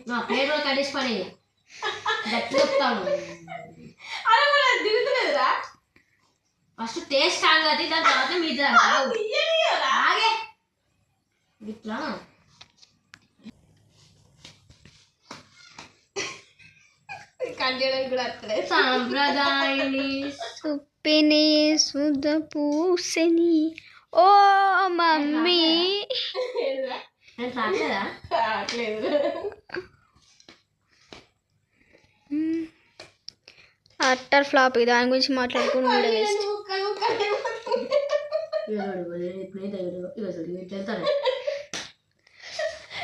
నా ప్లేట్ కూడా కట్టేసి పని గట్టి చెప్తాను. దిగుతలేదురా ఫస్ట్ టేస్ట్ ఆగది, దాని తర్వాత మీద ఆగే ఇట్లా కంటికి కూడా వస్తలేదు. సాంప్రదాయని సుప్పిని సుధ పూసని ఓ మమ్మీ నేను రాలేదా? రావట్లేదు. అట్టర్ ఫ్లాప్ దాని గురించి మాట్లాడుకుని కూడా వేస్ట్.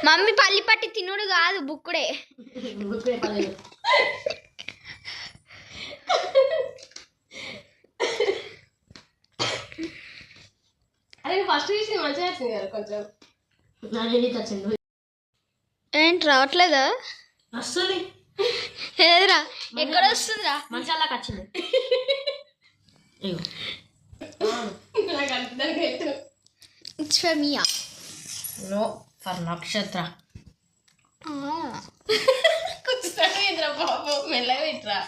మమ్మీ పల్లి పట్టి తినుడు కాదు బుక్కుడే. అరే ఫస్ట్ చూసి మంచిగా వచ్చింది కదా కొంచెం. ఏంటి రావట్లేదా? వస్తుంది. ఏదిరా ఎక్కడ వస్తుందిరా? మంచిగా అలాగ వచ్చింది. It's for Mia. No for Nakshatra. కూర్చోరా బాబు, మెల్లగా ఇట్రా.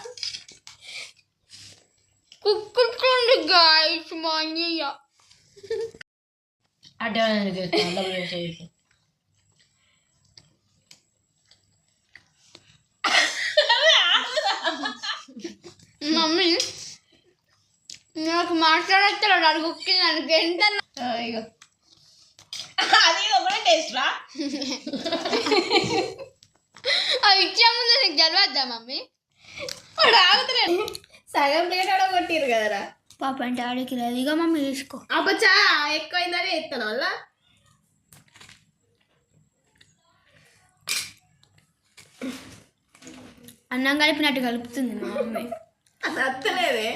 కుక్కుండి గాయస్ మా అన్నయ్య. అడ్డ మమ్మీ నాకు మాట్లాడతాడు అది కుక్కింగ్ నాకు ఎంత ఇగో అది ఒకటే టేస్ట్ రా. అవి ఇచ్చే ముందు నీకు జరవద్దా మమ్మీ? ఆగుతలేదు. సగం ప్లేట్ ఆడ కొట్టిరు కదరా పాప అంటే ఆడికి లేదు. ఇక మమ్మీ తీసుకో. అబ్బచ్చా ఎక్కువైందని ఎత్తాను వల్ల అన్నం కలిపినట్టు కలుపుతుంది మా మమ్మీ. అది అత్తలేదే.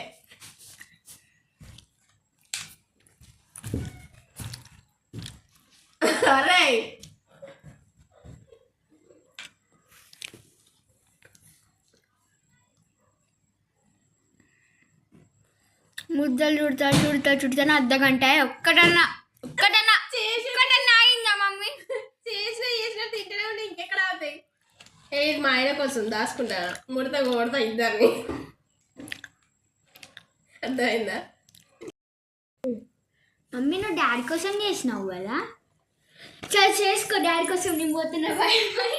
అరే ముద్దలు చుడతాను అర్ధ గంట ఒక్కటన్నా అయిందా మమ్మీ? చేసిన తింటనే ఉంటే ఇంకెక్కడ అవుతాయి. ఇది మా ఆయన కోసం దాచుకుంటాను. కొడతా ఇద్దరిని. అర్థమైందా? మమ్మీ నువ్వు డాడీ కోసం చేసినావు కదా, చేసుకో. డాడీ కోసం నేను పోతున్నా. Bye bye.